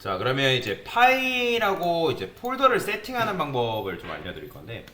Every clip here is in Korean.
자, 그러면 이제 파일하고 이제 폴더를 세팅하는 방법을 좀 알려드릴 건데,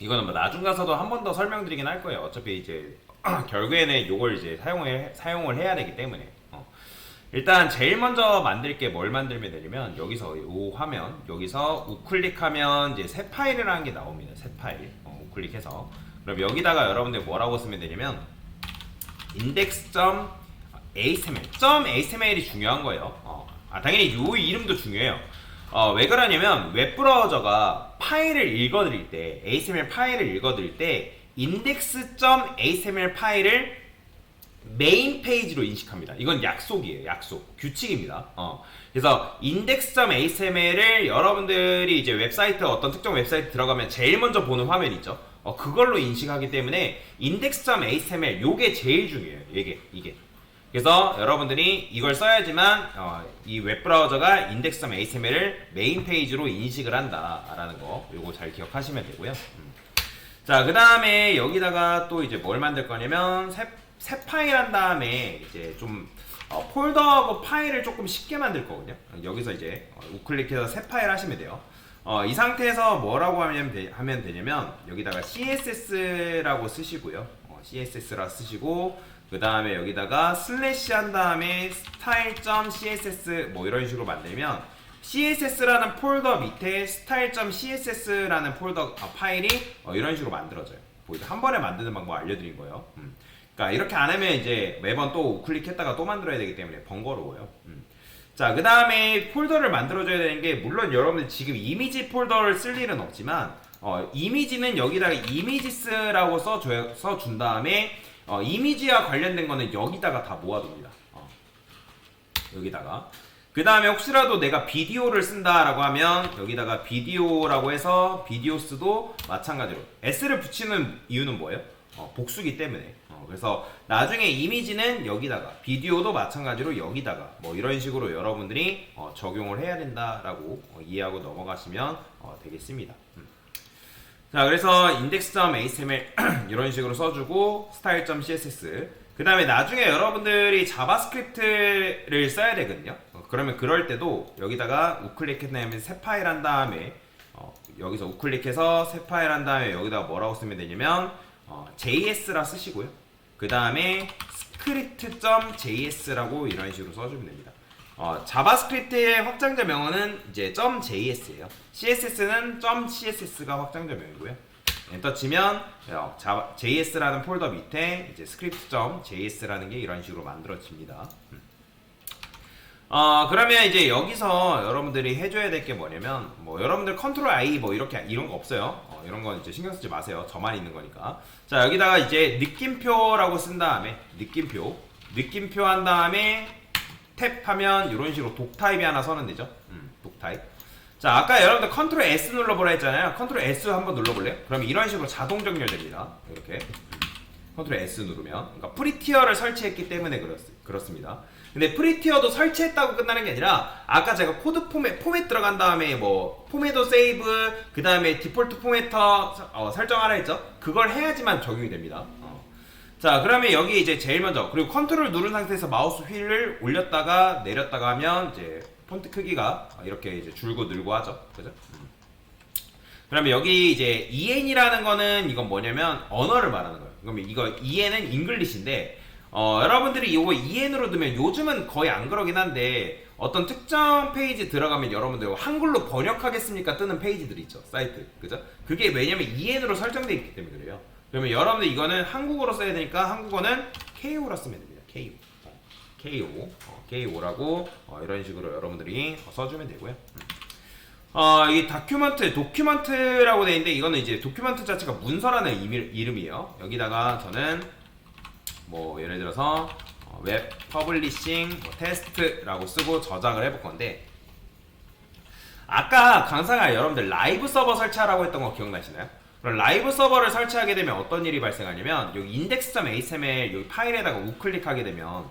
이거는 뭐 나중 가서도 한 번 더 설명드리긴 할 거예요. 어차피 이제 결국에는 이걸 이제 사용을 해야 되기 때문에. 일단 제일 먼저 만들 게 뭘 만들면 되냐면, 여기서 이 화면 여기서 우클릭하면 이제 새 파일이라는 게 나옵니다. 새 파일 우클릭해서, 그럼 여기다가 여러분들 뭐라고 쓰면 되냐면 index.html .html이 중요한 거예요. 당연히 요 이름도 중요해요. 왜 그러냐면 웹브라우저가 파일을 읽어드릴 때, HTML 파일을 읽어드릴 때 index.html 파일을 메인 페이지로 인식합니다. 이건 약속이에요. 약속. 규칙입니다. 그래서 index.html을 여러분들이 이제 웹사이트, 어떤 특정 웹사이트 들어가면 제일 먼저 보는 화면 있죠. 그걸로 인식하기 때문에 index.html 요게 제일 중요해요. 이게. 그래서 여러분들이 이걸 써야지만 이 웹브라우저가 index.html을 메인 페이지로 인식을 한다라는 거, 요거 잘 기억하시면 되고요. 자, 그 다음에 여기다가 또 이제 뭘 만들 거냐면 새 파일 한 다음에 이제 좀 폴더하고 파일을 조금 쉽게 만들 거거든요. 여기서 이제 우클릭해서 새 파일 하시면 돼요. 이 상태에서 뭐라고 하면 되냐면 여기다가 CSS라고 쓰시고요. CSS라 쓰시고, 그 다음에 여기다가 슬래시 한 다음에 style.css 뭐 이런 식으로 만들면 CSS라는 폴더 밑에 style.css라는 폴더 파일이 이런 식으로 만들어져요. 한 번에 만드는 방법 알려드린 거예요. 그러니까 이렇게 안 하면 이제 매번 또 우클릭했다가 또 만들어야 되기 때문에 번거로워요. 자, 그 다음에 폴더를 만들어줘야 되는 게, 물론 여러분들 지금 이미지 폴더를 쓸 일은 없지만 이미지는 여기다가 이미지스라고 써준 다음에 이미지와 관련된 거는 여기다가 다 모아둡니다. 여기다가. 그 다음에 혹시라도 내가 비디오를 쓴다라고 하면 여기다가 비디오라고 해서 비디오스도 마찬가지로 S를 붙이는 이유는 뭐예요? 복수기 때문에. 그래서 나중에 이미지는 여기다가, 비디오도 마찬가지로 여기다가 뭐 이런 식으로 여러분들이 적용을 해야 된다라고 이해하고 넘어가시면 되겠습니다. 자, 그래서 index.html 이런 식으로 써주고 style.css, 그 다음에 나중에 여러분들이 자바스크립트를 써야 되거든요. 그러면 그럴 때도 여기다가 우클릭해서 새 파일 한 다음에 여기서 우클릭해서 새 파일 한 다음에 여기다가 뭐라고 쓰면 되냐면 JS라 쓰시고요. 그 다음에 script.js라고 이런 식으로 써주면 됩니다. 자바스크립트의 확장자 명언은 이제 .js예요. CSS는 .css가 확장자 명이고요. 엔터 치면 JS라는 폴더 밑에 이제 script.js라는 게 이런 식으로 만들어집니다. 그러면 이제 여기서 여러분들이 해줘야 될 게 뭐냐면, 뭐 여러분들 컨트롤 I 뭐 이런 거 없어요. 이런 건 이제 신경 쓰지 마세요. 저만 있는 거니까. 자, 여기다가 이제 느낌표라고 쓴 다음에 느낌표 한 다음에 탭하면 이런 식으로 독타입이 하나 서는 되죠. 독타입. 자, 아까 여러분들 컨트롤 S 눌러보라 했잖아요. 컨트롤 S 한번 눌러볼래요? 그럼 이런 식으로 자동 정렬됩니다. 이렇게 컨트롤 S 누르면. 그러니까 프리티어를 설치했기 때문에 그렇습니다. 근데 프리티어도 설치했다고 끝나는 게 아니라, 아까 제가 코드 포맷 들어간 다음에 뭐 포맷도 세이브, 그 다음에 디폴트 포매터 설정하라 했죠. 그걸 해야지만 적용이 됩니다. 자, 그러면 여기 이제 제일 먼저, 그리고 컨트롤 누른 상태에서 마우스 휠을 올렸다가 내렸다가 하면 이제 폰트 크기가 이렇게 이제 줄고 늘고 하죠. 그죠? 그러면 여기 이제 en이라는 거는 이건 뭐냐면 언어를 말하는 거예요. 그러면 이거 en은 잉글리시인데, 여러분들이 이거 en으로 두면 요즘은 거의 안 그러긴 한데, 어떤 특정 페이지 들어가면 여러분들 한글로 번역하겠습니까 뜨는 페이지들 있죠. 사이트. 그죠? 그게 왜냐면 en으로 설정되어 있기 때문에 그래요. 그러면 여러분들 이거는 한국어로 써야 되니까 한국어는 KO로 쓰면 됩니다. KO. KO라고 이런 식으로 여러분들이 써주면 되고요. 이 도큐먼트라고 되어 있는데, 이거는 이제 도큐먼트 자체가 문서라는 이름이에요. 여기다가 저는 뭐 예를 들어서 웹 퍼블리싱 테스트라고 쓰고 저장을 해볼 건데, 아까 강사가 여러분들 라이브 서버 설치하라고 했던 거 기억나시나요? 그럼 라이브 서버를 설치하게 되면 어떤 일이 발생하냐면, 여기 index.html 여기 파일에다가 우클릭하게 되면,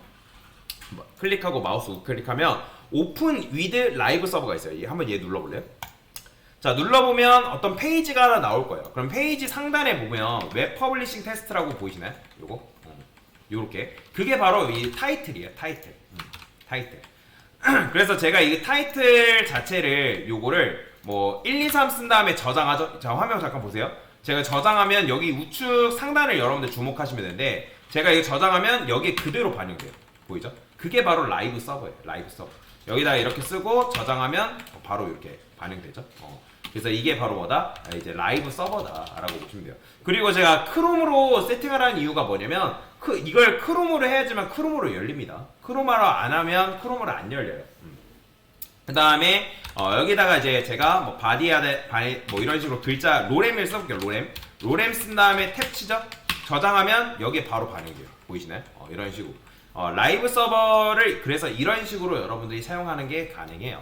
클릭하고 마우스 우클릭하면 오픈 위드 라이브 서버가 있어요. 한번 얘 눌러볼래요? 자, 눌러보면 어떤 페이지가 하나 나올 거예요. 그럼 페이지 상단에 보면 웹 퍼블리싱 테스트라고 보이시나요? 요거 요렇게. 그게 바로 이 타이틀이에요. 타이틀. 그래서 제가 이 타이틀 자체를 요거를 뭐 1, 2, 3 쓴 다음에 저장하죠. 자, 화면 잠깐 보세요. 제가 저장하면 여기 우측 상단을 여러분들 주목하시면 되는데 제가 이거 저장하면 여기에 그대로 반영돼요. 보이죠? 그게 바로 라이브 서버예요. 라이브 서버. 여기다가 이렇게 쓰고 저장하면 바로 이렇게 반영되죠. 그래서 이게 바로 뭐다? 이제 라이브 서버다라고 보시면 돼요. 그리고 제가 크롬으로 세팅하라는 이유가 뭐냐면 이걸 크롬으로 해야지만 크롬으로 열립니다. 크롬으로 안 하면 크롬으로 안 열려요. 그 다음에 여기다가 이제 제가 뭐 뭐 이런 식으로 글자 로렘을 써볼게요. 로렘 쓴 다음에 탭 치죠. 저장하면 여기에 바로 반영돼요. 보이시나요? 이런 식으로 라이브 서버를 그래서 이런 식으로 여러분들이 사용하는 게 가능해요.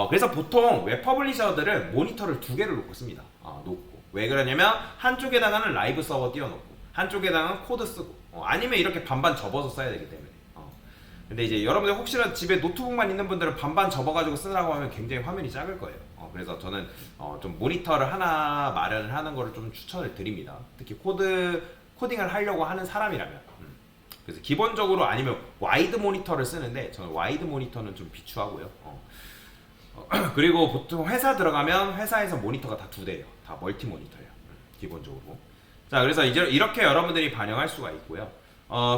그래서 보통 웹 퍼블리셔들은 모니터를 2개를 놓고 씁니다. 놓고. 왜 그러냐면 한쪽에다가는 라이브 서버 띄워놓고 한쪽에다가는 코드 쓰고 아니면 이렇게 반반 접어서 써야 되기 때문에. 근데 이제 여러분들 혹시나 집에 노트북만 있는 분들은 반반 접어가지고 쓰라고 하면 굉장히 화면이 작을 거예요. 그래서 저는 좀 모니터를 하나 마련을 하는 거를 좀 추천을 드립니다. 특히 코딩을 하려고 하는 사람이라면. 그래서 기본적으로 아니면 와이드 모니터를 쓰는데 저는 와이드 모니터는 좀 비추하고요. 그리고 보통 회사 들어가면 회사에서 모니터가 다 2대예요. 다 멀티 모니터예요. 기본적으로. 자, 그래서 이제 이렇게 여러분들이 반영할 수가 있고요.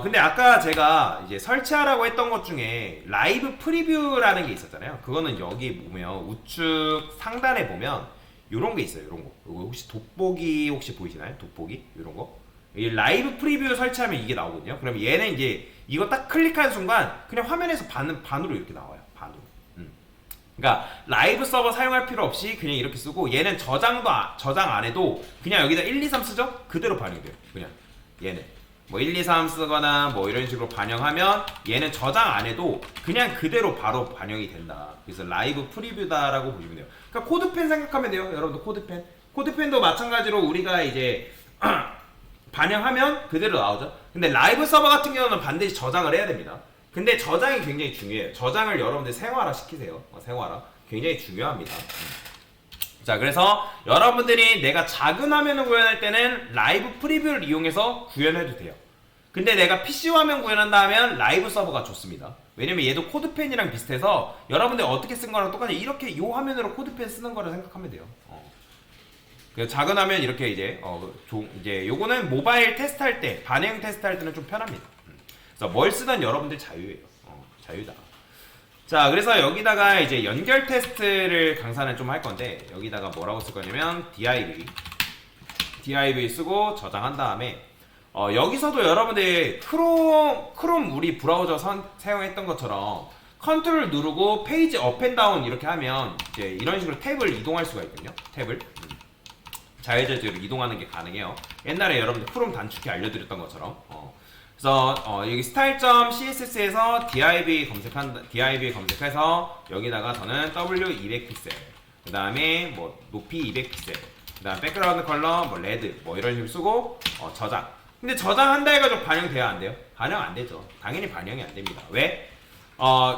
근데 아까 제가 이제 설치하라고 했던 것 중에 라이브 프리뷰라는 게 있었잖아요. 그거는 여기 보면 우측 상단에 보면 요런 게 있어요. 요런 거. 이거 혹시 돋보기 혹시 보이시나요? 돋보기? 요런 거. 이 라이브 프리뷰 설치하면 이게 나오거든요. 그러면 얘는 이제 이거 딱 클릭하는 순간 그냥 화면에서 반으로 이렇게 나와요. 반으로. 그러니까 라이브 서버 사용할 필요 없이 그냥 이렇게 쓰고 얘는 저장 안 해도 그냥 여기다 1, 2, 3 쓰죠? 그대로 반영돼요. 그냥 얘는 뭐 1, 2, 3 쓰거나 뭐 이런 식으로 반영하면 얘는 저장 안 해도 그냥 그대로 바로 반영이 된다. 그래서 라이브 프리뷰다라고 보시면 돼요. 그러니까 코드펜 생각하면 돼요. 여러분들 코드펜도 마찬가지로 우리가 이제 반영하면 그대로 나오죠. 근데 라이브 서버 같은 경우는 반드시 저장을 해야 됩니다. 근데 저장이 굉장히 중요해요. 저장을 여러분들 생활화 시키세요. 생활화 굉장히 중요합니다. 자, 그래서 여러분들이 내가 작은 화면을 구현할 때는 라이브 프리뷰를 이용해서 구현해도 돼요. 근데 내가 PC 화면 구현한다 하면 라이브 서버가 좋습니다. 왜냐면 얘도 코드펜이랑 비슷해서 여러분들 어떻게 쓴 거랑 똑같이 이렇게 이 화면으로 코드펜 쓰는 거를 생각하면 돼요. 그래서 작은 화면 이렇게 이제 이제 요거는 모바일 테스트할 때 반응 테스트할 때는 좀 편합니다. 그래서 뭘 쓰든 여러분들 자유예요. 자유다. 자, 그래서 여기다가 이제 연결 테스트를 강사는 좀 할 건데 여기다가 뭐라고 쓸 거냐면 div 쓰고 저장한 다음에 여기서도 여러분들 크롬 우리 브라우저 사용했던 것처럼 컨트롤 누르고 페이지 업앤다운 이렇게 하면 이제 이런 식으로 탭을 이동할 수가 있거든요. 탭을 자유자재로 이동하는 게 가능해요. 옛날에 여러분들 크롬 단축키 알려드렸던 것처럼. 그래서 여기 style.css에서 div 검색해서 여기다가 저는 w200픽셀 그 다음에 뭐 높이 200픽셀 그 다음 백그라운드 컬러 뭐 레드 뭐 이런 식으로 쓰고 저장. 근데 저장한다 해가지고 반영돼야 안 돼요? 반영 안 되죠. 당연히 반영이 안 됩니다. 왜?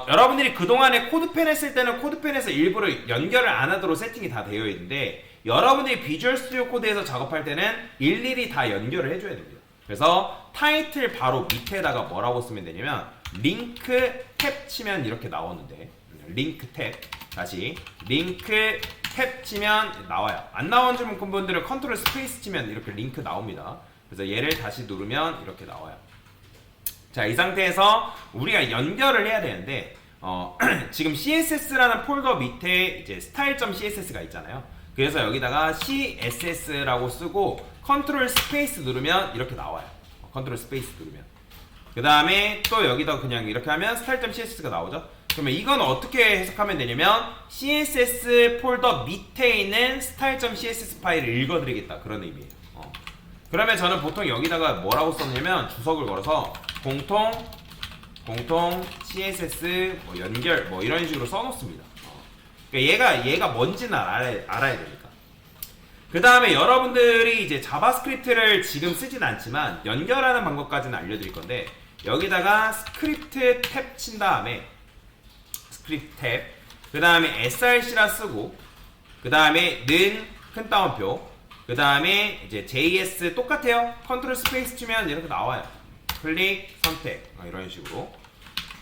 여러분들이 그동안에 코드펜 했을 때는 코드펜에서 일부러 연결을 안 하도록 세팅이 다 되어 있는데 여러분들이 비주얼 스튜디오 코드에서 작업할 때는 일일이 다 연결을 해줘야 됩니다. 그래서 타이틀 바로 밑에다가 뭐라고 쓰면 되냐면 링크 탭 치면 이렇게 나오는데 링크 탭 다시 링크 탭 치면 나와요. 안 나오는 분들은 컨트롤 스페이스 치면 이렇게 링크 나옵니다. 그래서 얘를 다시 누르면 이렇게 나와요. 자, 이 상태에서 우리가 연결을 해야 되는데 지금 CSS라는 폴더 밑에 이제 style.css가 있잖아요. 그래서 여기다가 CSS라고 쓰고 컨트롤 스페이스 누르면 이렇게 나와요. 컨트롤 스페이스 누르면 그 다음에 또 여기다 그냥 이렇게 하면 style.css가 나오죠. 그러면 이건 어떻게 해석하면 되냐면 CSS 폴더 밑에 있는 style.css 파일을 읽어드리겠다 그런 의미예요. 그러면 저는 보통 여기다가 뭐라고 썼냐면 주석을 걸어서 공통 CSS 뭐 연결 뭐 이런 식으로 써놓습니다. 그러니까 얘가 뭔지는 알아야 되니까. 그 다음에 여러분들이 이제 자바스크립트를 지금 쓰진 않지만 연결하는 방법까지는 알려드릴 건데 여기다가 스크립트 탭 친 다음에 스크립트 탭 그 다음에 src라 쓰고 그 다음에 는 큰 따옴표 그 다음에 이제 js 똑같아요. 컨트롤 스페이스 치면 이렇게 나와요. 클릭 선택 이런 식으로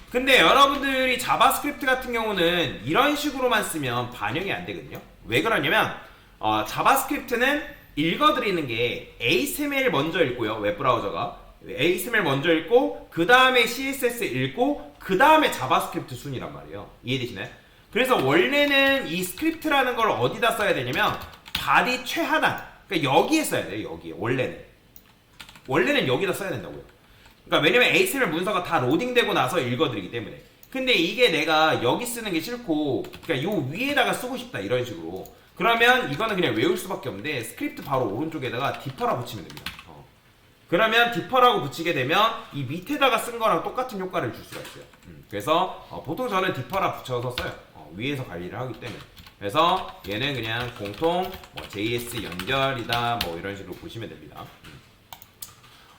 근데 여러분들이 자바스크립트 같은 경우는 이런 식으로만 쓰면 반영이 안 되거든요. 왜 그러냐면 자바스크립트는 읽어드리는 게 HTML 먼저 읽고요. 웹브라우저가 HTML 먼저 읽고 그 다음에 CSS 읽고 그 다음에 자바스크립트 순이란 말이에요. 이해되시나요? 그래서 원래는 이 스크립트라는 걸 어디다 써야 되냐면 바디 최하단, 그러니까 여기에 써야 돼요. 여기에 원래는 여기다 써야 된다고요. 그러니까 왜냐면 HTML 문서가 다 로딩되고 나서 읽어드리기 때문에. 근데 이게 내가 여기 쓰는 게 싫고 그러니까 요 위에다가 쓰고 싶다 이런 식으로, 그러면 이거는 그냥 외울 수밖에 없는데 스크립트 바로 오른쪽에다가 디퍼라 붙이면 됩니다. 그러면 디퍼라고 붙이게 되면 이 밑에다가 쓴 거랑 똑같은 효과를 줄 수가 있어요. 그래서 보통 저는 디퍼라 붙여서 써요. 위에서 관리를 하기 때문에. 그래서 얘는 그냥 공통 JS 연결이다 뭐 이런 식으로 보시면 됩니다.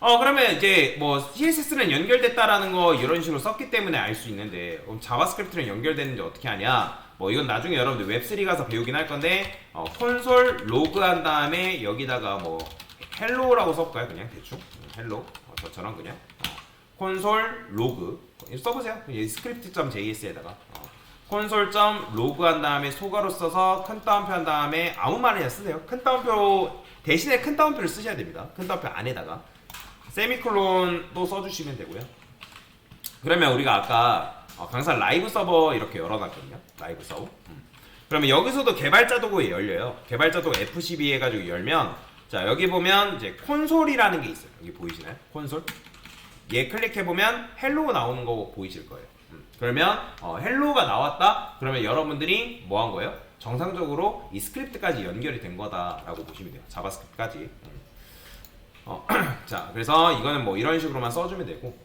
그러면 이제 뭐 CSS는 연결됐다라는 거 이런 식으로 썼기 때문에 알 수 있는데, 그럼 자바스크립트는 연결되는지 어떻게 하냐? 뭐 이건 나중에 여러분들 웹3 가서 배우긴 할 건데, 콘솔 로그한 다음에 여기다가 뭐 헬로라고 써볼까요? 그냥 대충 헬로 저처럼 그냥 콘솔 로그 써보세요. 스크립트.js에다가 콘솔.로그 한 다음에 소가로 써서 큰 따옴표 한 다음에 아무 말이나 쓰세요. 큰 따옴표 대신에 큰 따옴표를 쓰셔야 됩니다. 큰 따옴표 안에다가 세미콜론도 써주시면 되고요. 그러면 우리가 아까 강사 라이브 서버 이렇게 열어놨거든요. 라이브 서버. 그러면 여기서도 개발자 도구에 열려요. 개발자 도구 F12 해가지고 열면, 자 여기 보면 이제 콘솔이라는 게 있어요. 여기 보이시나요? 콘솔. 얘 클릭해보면 헬로우 나오는 거 보이실 거예요. 그러면 헬로우가 나왔다. 그러면 여러분들이 뭐 한 거예요? 정상적으로 이 스크립트까지 연결이 된 거다라고 보시면 돼요. 자바스크립트까지. 자 그래서 이거는 뭐 이런 식으로만 써주면 되고,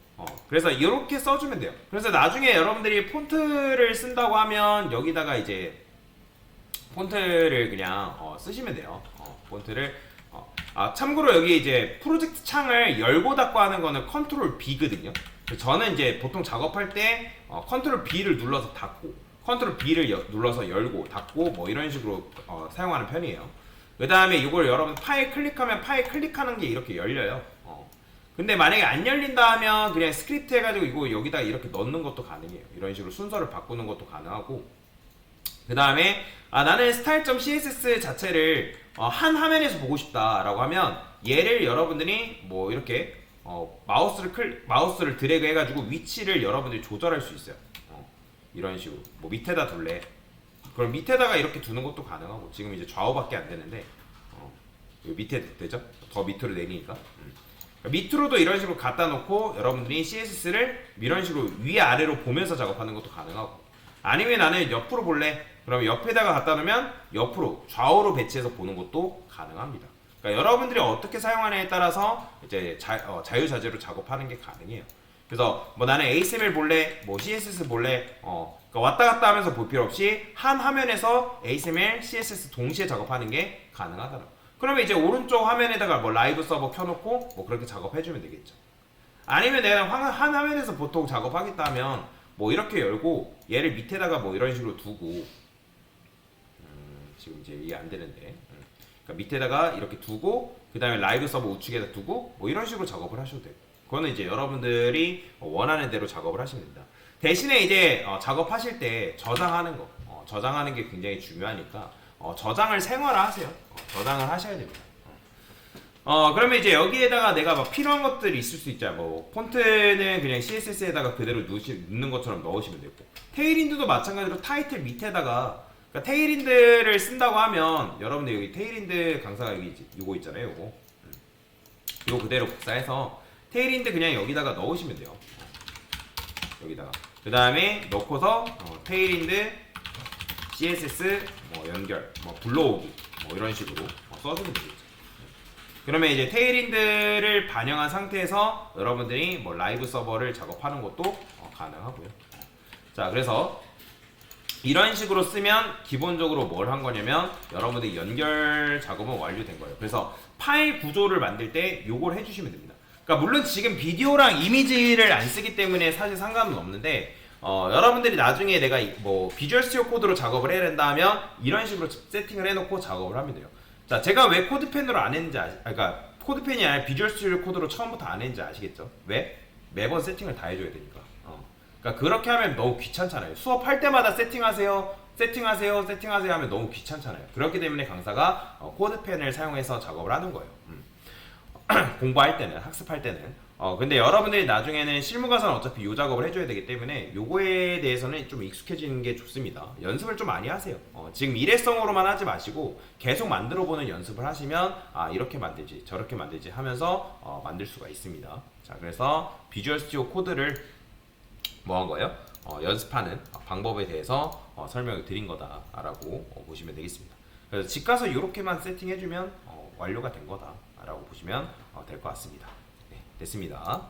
그래서 이렇게 써주면 돼요. 그래서 나중에 여러분들이 폰트를 쓴다고 하면 여기다가 이제 폰트를 그냥 쓰시면 돼요. 폰트를 참고로 여기 이제 프로젝트 창을 열고 닫고 하는 거는 컨트롤 B거든요. 저는 이제 보통 작업할 때 컨트롤 B를 눌러서 닫고 컨트롤 B를 눌러서 열고 닫고 뭐 이런 식으로 사용하는 편이에요. 그 다음에 이걸 여러분 파일 클릭하면 파일 클릭하는 게 이렇게 열려요. 근데 만약에 안 열린다 하면 그냥 스크립트 해가지고 이거 여기다 이렇게 넣는 것도 가능해요. 이런 식으로 순서를 바꾸는 것도 가능하고, 그 다음에 나는 style.css 자체를 한 화면에서 보고 싶다라고 하면 얘를 여러분들이 뭐 이렇게 마우스를 드래그 해가지고 위치를 여러분들이 조절할 수 있어요. 이런 식으로 뭐 밑에다 둘래, 그럼 밑에다가 이렇게 두는 것도 가능하고, 지금 이제 좌우밖에 안 되는데 밑에 되죠? 더 밑으로 내리니까 밑으로도 이런 식으로 갖다 놓고 여러분들이 CSS를 이런 식으로 위아래로 보면서 작업하는 것도 가능하고, 아니면 나는 옆으로 볼래? 그럼 옆에다가 갖다 놓으면 옆으로 좌우로 배치해서 보는 것도 가능합니다. 그러니까 여러분들이 어떻게 사용하느냐에 따라서 이제 자유자재로 작업하는 게 가능해요. 그래서 뭐 나는 HTML 볼래, 뭐 CSS 볼래, 그러니까 왔다 갔다 하면서 볼 필요 없이 한 화면에서 HTML, CSS 동시에 작업하는 게 가능하더라고요. 그러면 이제 오른쪽 화면에다가 뭐 라이브 서버 켜놓고 뭐 그렇게 작업해주면 되겠죠. 아니면 내가 한 화면에서 보통 작업하겠다 하면 뭐 이렇게 열고 얘를 밑에다가 뭐 이런 식으로 두고, 지금 이제 이게 안 되는데, 그러니까 밑에다가 이렇게 두고 그 다음에 라이브 서버 우측에다 두고 뭐 이런 식으로 작업을 하셔도 돼요. 그거는 이제 여러분들이 원하는 대로 작업을 하시면 됩니다. 대신에 이제 작업하실 때 저장하는 거, 저장하는 게 굉장히 중요하니까 저장을 생활화하세요. 저장을 하셔야 됩니다. 그러면 이제 여기에다가 내가 막 필요한 것들이 있을 수 있잖아요. 뭐 폰트는 그냥 CSS에다가 그대로 넣는 것처럼 넣으시면 되고, 테일인드도 마찬가지로 타이틀 밑에다가, 그러니까 테일인드를 쓴다고 하면 여러분들 여기 테일인드 강사가 여기 요거 있잖아요. 요거 그대로 복사해서 테일인드 그냥 여기다가 넣으시면 돼요. 여기다가 그 다음에 넣고서 테일인드 CSS 뭐 연결, 뭐 불러오기 뭐 이런 식으로 써주면 되겠죠. 그러면 이제 테일인드를 반영한 상태에서 여러분들이 뭐 라이브 서버를 작업하는 것도 가능하고요. 자, 그래서 이런 식으로 쓰면 기본적으로 뭘 한 거냐면 여러분들 연결 작업은 완료된 거예요. 그래서 파일 구조를 만들 때 요걸 해주시면 됩니다. 그러니까 물론 지금 비디오랑 이미지를 안 쓰기 때문에 사실 상관은 없는데, 여러분들이 나중에 내가 뭐 비주얼 스튜디오 코드로 작업을 해야 된다 하면 이런 식으로 세팅을 해놓고 작업을 하면 돼요. 자, 제가 왜 코드펜으로 안 했는지 그러니까 코드펜이 아니라 비주얼 스튜디오 코드로 처음부터 안 했는지 아시겠죠? 왜? 매번 세팅을 다 해줘야 되니까. 그러니까 그렇게 하면 너무 귀찮잖아요. 수업할 때마다 세팅하세요 하면 너무 귀찮잖아요. 그렇기 때문에 강사가 코드펜을 사용해서 작업을 하는 거예요. 공부할 때는, 학습할 때는. 근데 여러분들이 나중에는 실무 가서는 어차피 요 작업을 해줘야 되기 때문에 요거에 대해서는 좀 익숙해지는 게 좋습니다. 연습을 좀 많이 하세요. 지금 일회성으로만 하지 마시고 계속 만들어보는 연습을 하시면 이렇게 만들지 저렇게 만들지 하면서 만들 수가 있습니다. 자, 그래서 비주얼 스튜디오 코드를 뭐 한 거예요? 연습하는 방법에 대해서 설명을 드린 거다라고 보시면 되겠습니다. 그래서 집 가서 이렇게만 세팅해주면 완료가 된 거다라고 보시면 될 것 같습니다. 네, 됐습니다.